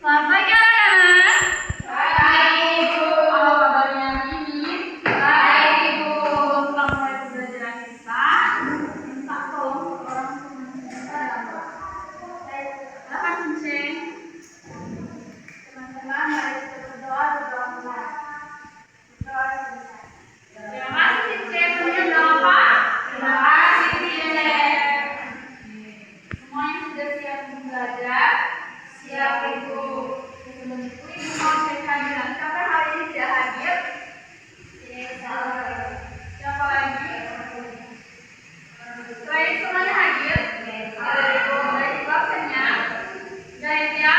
Selamat pagi anak-anak. Baik, Ibu. Apa kabarnya hari ini? Baik, Ibu. Kita mulai pembelajaran kita. Minta tolong orang kita dalam doa. Silakan kuncing. Teman-teman, mari kita berdoa mulai. Berdoa selesai. Terima kasih, Cincin. Punya berapa? Terima kasih, Cincin. Semuanya sudah siap untuk belajar? Siap, Ibu. Sebelum itu, Ibu mau cek kehadiran. Siapa yang hari ini tidak hadir? Siapa lagi? Baik, semuanya hadir? Ada Ibu. Baik, Ibu absennya? Baik ya?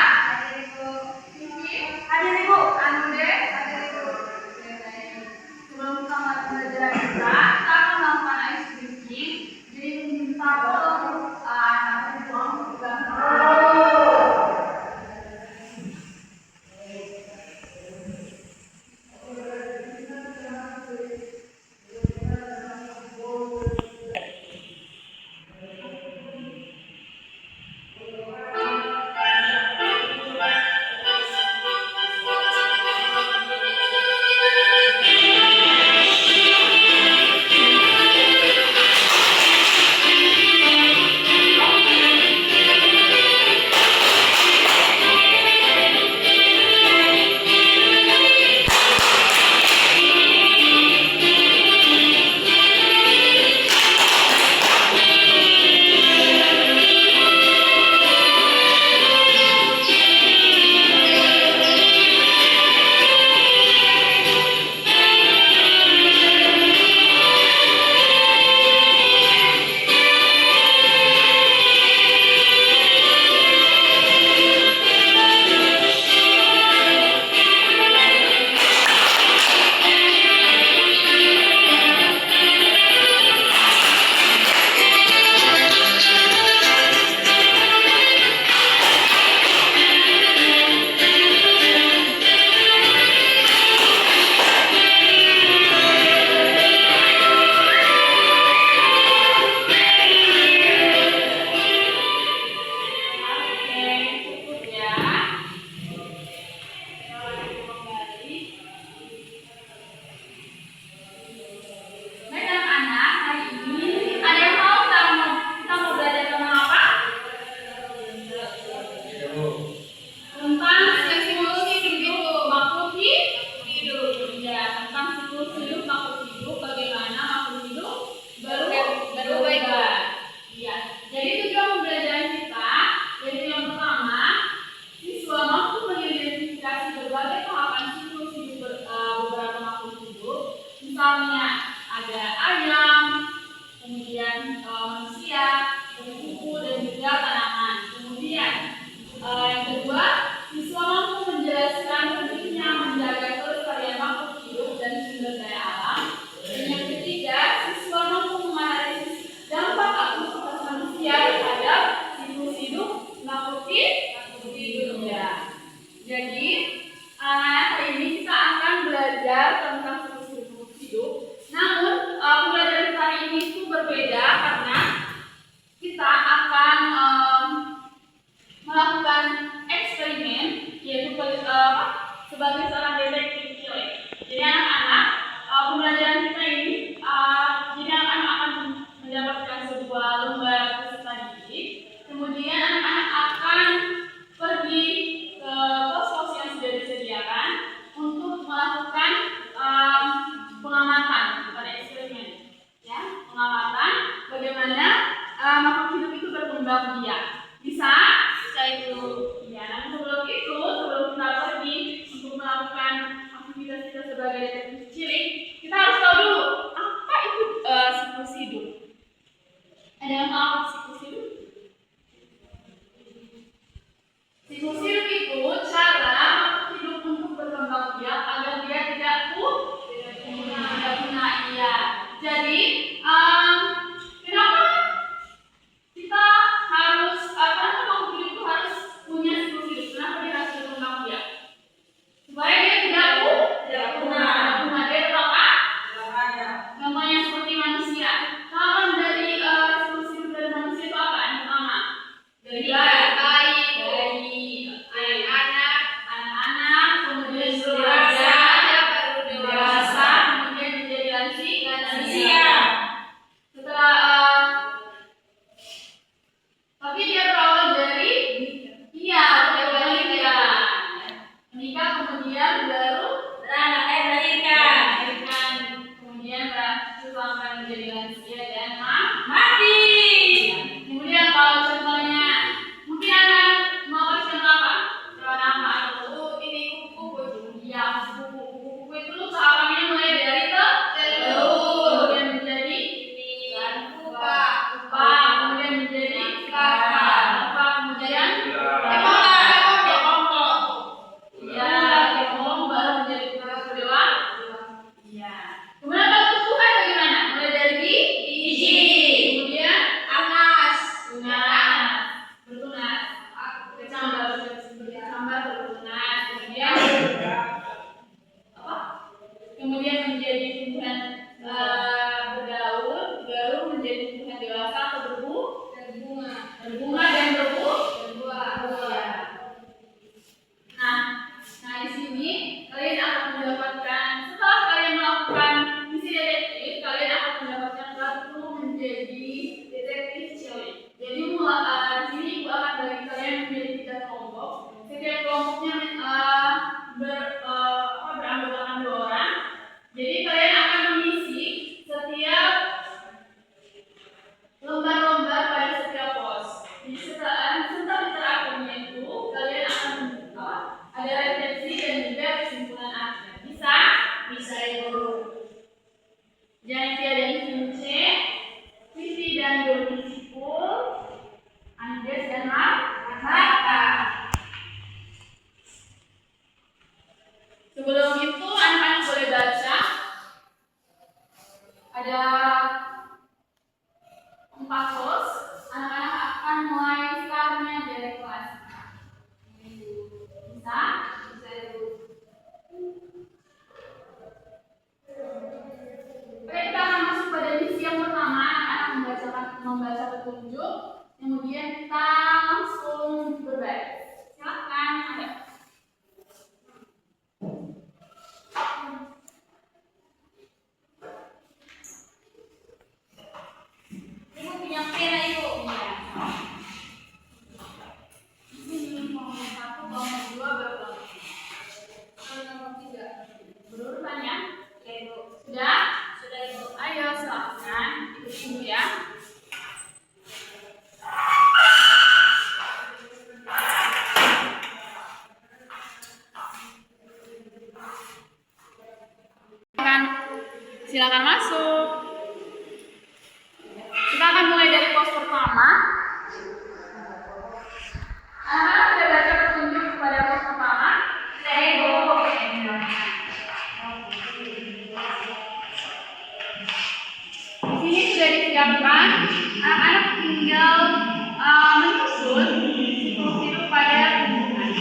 Cici? Hadir Ibu. Anude? Hadir Ibu. Oke, baik. Sebelum kita mulai pembelajaran kita akan melakukan ice breaking. Jadi minta tolong anak buang pegang. Misalnya ada ayam, kemudian manusia, kuku dan juga tanaman. Kemudian yang kedua, siswa mampu menjelaskan pentingnya menjaga kelestarian makhluk hidup dan sumber daya alam. Dan yang ketiga, siswa mampu menganalisis dampak aktivitas manusia terhadap siklus hidup makhluk hidup ya. Jadi hari ini kita akan belajar tentang hidup. Namun pembelajaran kali ini itu berbeda karena kita akan melakukan eksperimen, yaitu sebagai seorang detektif cilik. Jadi anak-anak, pembelajaran kita ini jadi anak-anak akan mendapatkan sebuah lembar peserta didik. Kemudian anak-anak akan pergi ke pos-pos yang sudah disediakan untuk melakukan pengamatan, bukan eksperimen, ya, pengamatan bagaimana makhluk hidup itu berkembang biak. Bisa itu, ya. Namun sebelum kita pergi untuk melakukan aktivitas kita sebagai detektif cilik, kita harus tahu Setiap kelompoknya beranggotakan 2 orang. Jadi kalian akan mengisi setiap lembar-lembar pada setiap pos. Jadi setelah diterapinya itu kalian akan ada refleksi dan juga kesimpulan akhir. Bisa itu Jantia dan Vince, Vivi dan Doni Sipul, Andes dan Marta. Sebelum itu anak-anak boleh baca. Ada 4 pos. Anak-anak akan mulai startnya dari kelas. Bisa dulu. Oke, kita akan masuk pada misi yang pertama. Anak-anak membaca petunjuk. Kemudian kita langsung berbaris. Silakan, ada. Ibu punya pena ibu. Ini nomor 1, nomor 2, baru nomor 3. Berurutan ya? Oke, ibu. Sudah? Sudah ibu. Ayo silakan ikut ibu ya. Silakan masuk. Kita akan mulai dari pos pertama. Anak-anak sudah baca petunjuk pada pos pertama. Saya ibu. Di sini sudah disiapkan. Anak-anak tinggal menyusun siklus hidup pada lingkungan.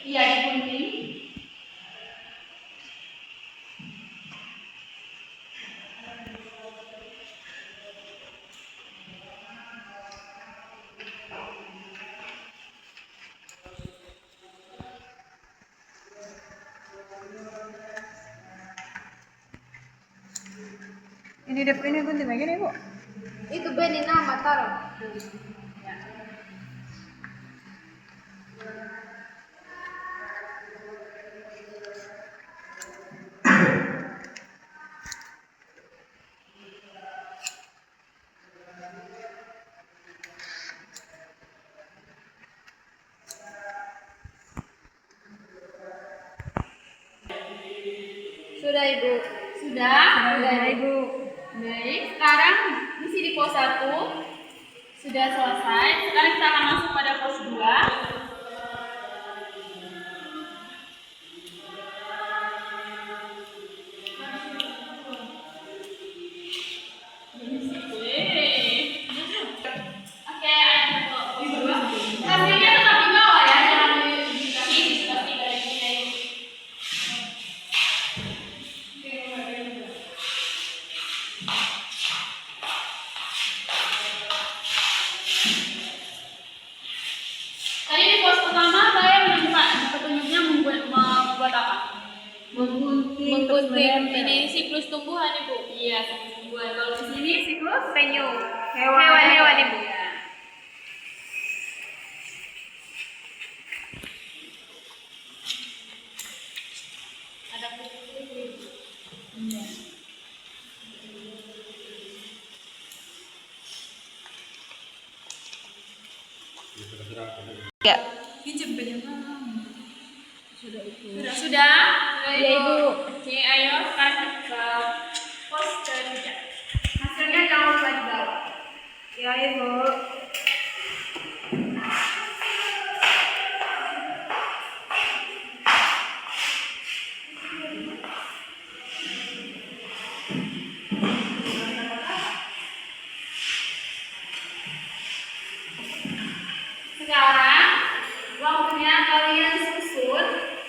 Iya, digunting. Ini depannya gunting lagi nih, Bu. Itu benih nama taruh. Sudah, Ibu. Sudah Ibu. Baik, sekarang misi di pos 1 sudah selesai. Sekarang kita akan masuk pada pos 2. Oke, hasilnya tetap di bawah ya, jangan di kaki, seperti dari sini. Tadi di pos pertama saya menemukan petunjuknya membuat apa? Menggunting Ini siklus tumbuhan ibu. Iya, siklus tumbuhan. Kalau di sini siklus penyu. hewan ibu. Ya. Ada kuku ibu. Iya. Ya. Sudah? Ya, Ibu. Oke, ayo sekarang ke pos ketiga. Hasilnya jangan lupa di bawah. Ya, Ibu. Sekarang waktunya kalian susun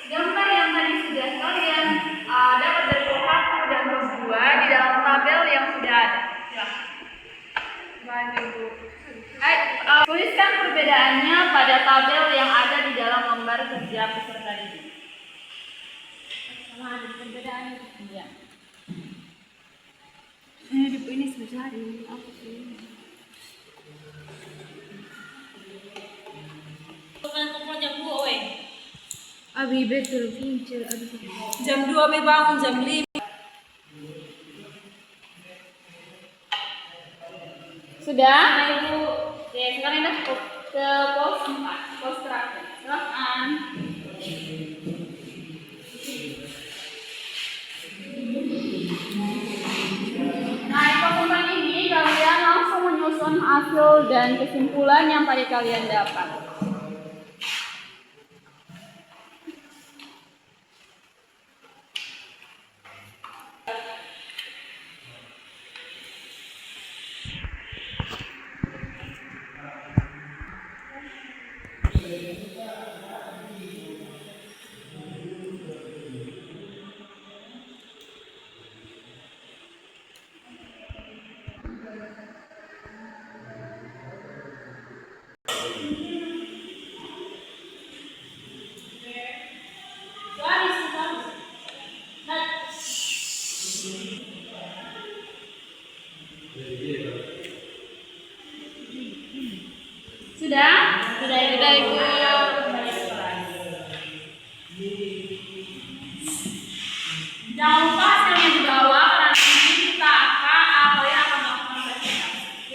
gambar yang tadi sudah kalian dapat dari pos 1 dan pos 2 di dalam tabel yang sudah ada. Silakan. Baik, Ibu. Tuliskan perbedaannya pada tabel yang ada di dalam lembar kerja peserta didik. Sama ada perbedaannya. Iya. Ini sudah cari apa sih? Abi betul pincer. Jam 2 Abi bangun, jam 5. Sudah, Nah, Ibu. Oke, sekarang kita ke pos 4, pos terakhir. Silakan. Nah, di pos 4 ini kalian langsung menyusun hasil dan kesimpulan yang tadi kalian dapat. Sudah? Sudah Ibu. Jangan lupa hasilnya di bawah karena nanti kita kalian akan melakukan presentasi.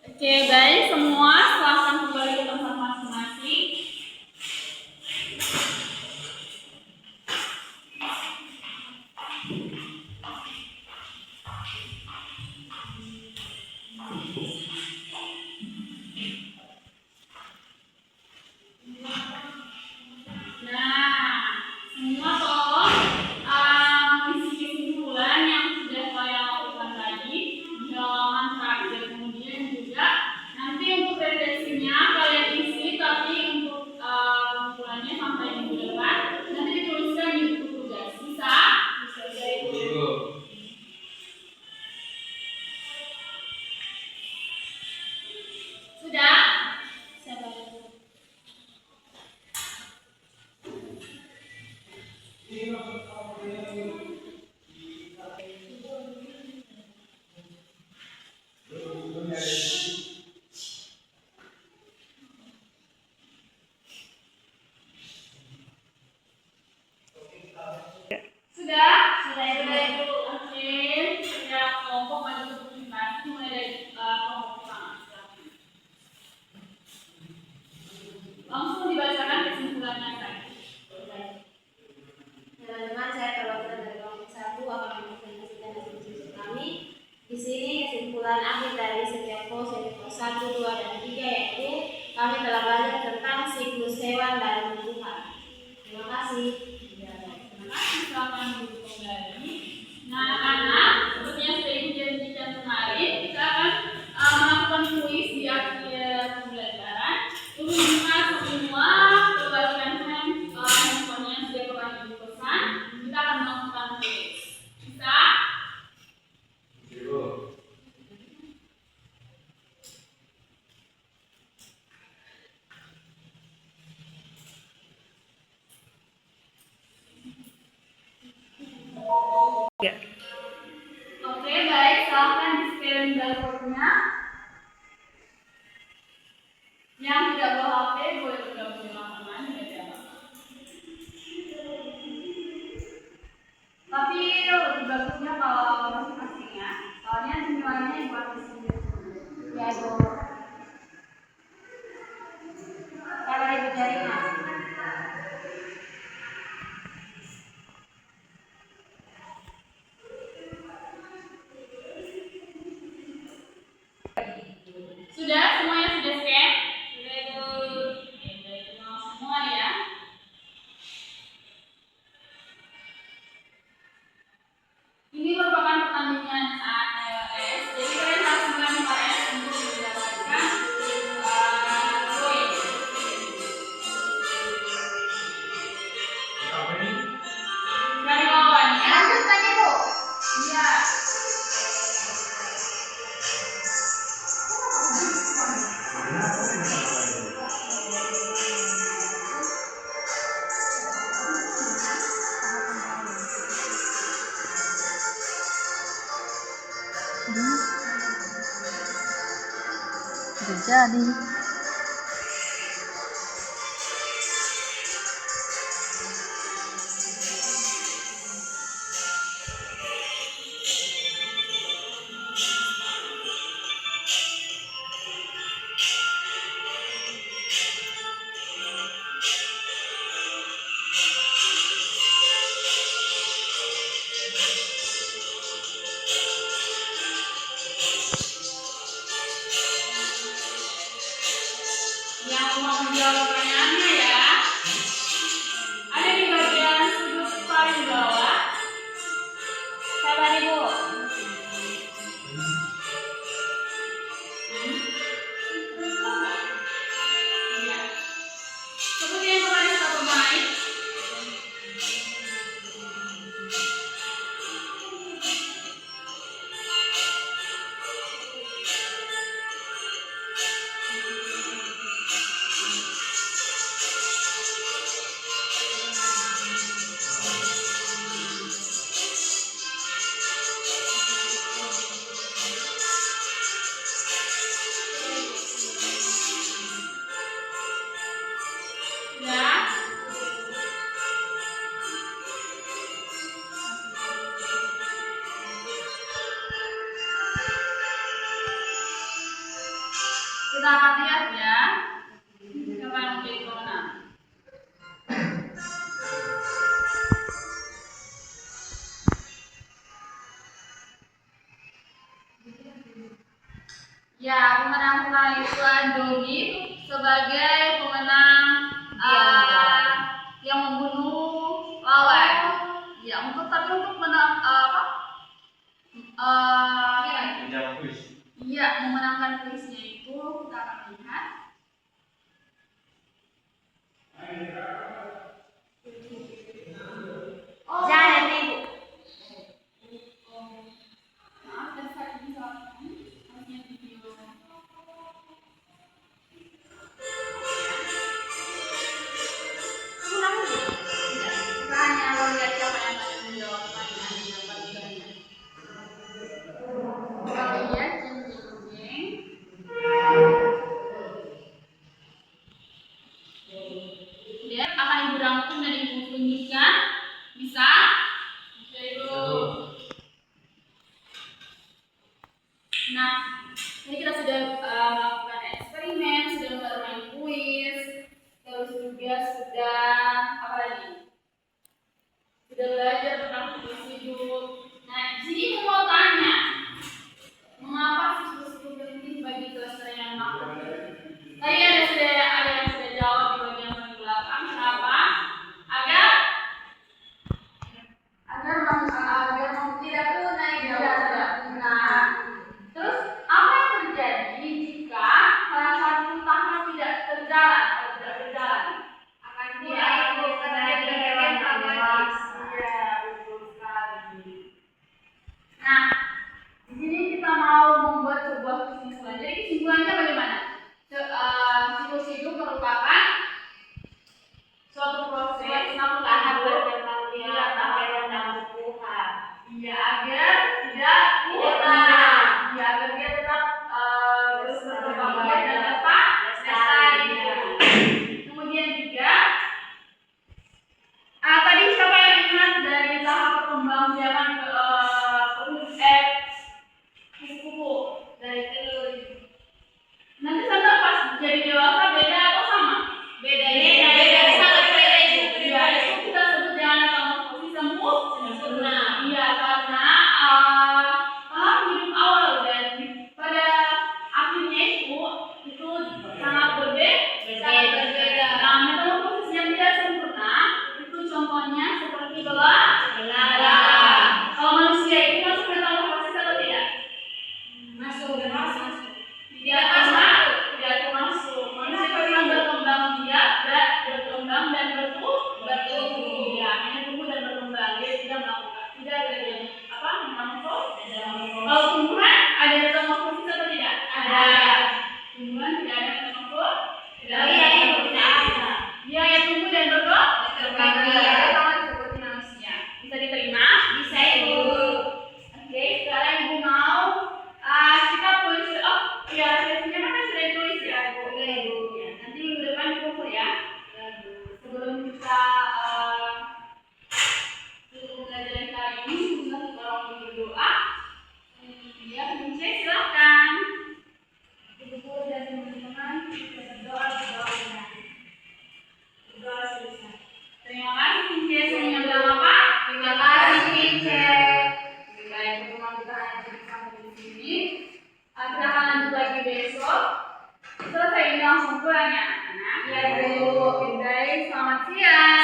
Oke, baik semua, silahkan kembali ke tempat masing-masing. Nah, semua tolong mengisi kesimpulan yang sudah kalian lakukan tadi di halaman terakhir. Kemudian juga nanti untuk redaksinya kalian isi, tapi untuk kesimpulannya sampai minggu depan nanti dituliskan di buku tugas. Bisa? Bisa. Sudah? Sudah? Sudah Ibu. Oke. Setiap kelompok maju ke presentasi mulai dari kelompok pertama. Silakan. Langsung dibacakan kesimpulannya tadi. Teman-teman, saya perwakilan dari kelompok 1 akan mempresentasikan hasil diskusi kami. Di sini kesimpulan akhir dari setiap pos yaitu pos 1, 2, dan 3 yaitu kami telah belajar tentang siklus hewan dan tumbuhan. Terima kasih. Terima kasih. Silakan duduk kembali. Nah, anak-anak, seperti yang sudah Ibu janjikan kemarin, kita akan melakukan kuis di akhir pembelajaran. Tunggu semua keluarkan handphonenya sudah pernah Ibu pesan. Kita akan melakukan kuis. Bisa? Oke, baik. Silahkan di-scan barcode-nya. Yang tidak bawa HP boleh bergabung dengan teman, tidak ada apa-apa. Tapi lebih bagusnya kalau masing-masing ya. Soalnya nilainya Ibu ambil sendiri. Ya, Ibu. Kalau Ibu jaringan. Sudah? Semuanya sudah scan? Sudah Ibu terjadi. Yang mau menjawab pertanyaannya ya, ada di bagian sudut paling bawah. Sabar Ibu. Ya. Seperti yang kemarin kita bermain, ya. Kita akan lihat ya, siapa yang menjadi pemenang. Ya, pemenang pertama itu Doni sebagai pemenang yang membunuh lawan. Ya, untuk menang iya, memenangkan kuisnya itu kita akan lihat. Jangan Ibu. Maaf, tadi ini salah harusnya video. Kurang Ibu. Kita hanya melihat siapa yang akan menjawab pertanyaan yang paling banyak. Kita lihat jeng-jeng. Dia akan Ibu rangkum dan Ibu bunyikan. Bisa? Bisa Ibu. Nah, ini kita sudah melakukan eksperimen, sudah bermain kuis, terus juga sudah apa lagi? Sudah belajar tentang siklus hidup. Nah, di sini mau tanya, mengapa siklus hidup penting bagi kelestarian makhluk? Tadi ada yang sudah jawab di bagian paling belakang. Kenapa? Agar makhluk tidak punah, tidak punah. Terus apa yang terjadi jika salah satu tahap tidak berjalan? Akan Iya, Ibu, karena dia hewan tak Iya, betul sekali. pulang ya anak-anak. Iya, Bu. Oke guys, selamat siang.